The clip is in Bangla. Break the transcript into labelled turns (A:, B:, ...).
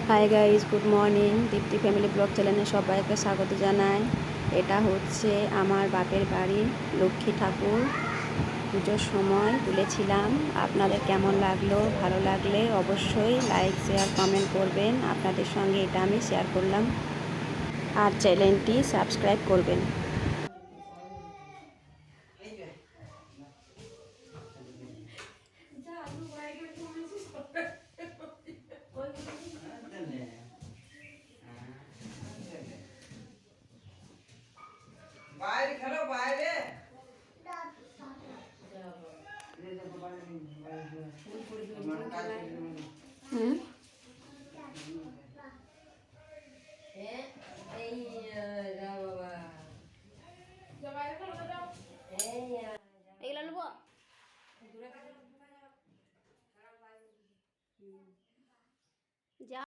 A: High guys, good morning. Dipti family vlog চ্যানেলে সবাইকে স্বাগত জানাই। এটা হচ্ছে আমার বাপের বাড়ি। লক্ষ্মী ঠাকুর পুজোর সময় তুলেছিলাম। আপনাদের কেমন লাগলো? ভালো লাগলে অবশ্যই লাইক, শেয়ার, কমেন্ট করবেন। আপনাদের সঙ্গে এটা আমি শেয়ার করলাম, আর চ্যানেলটি সাবস্ক্রাইব করবেন।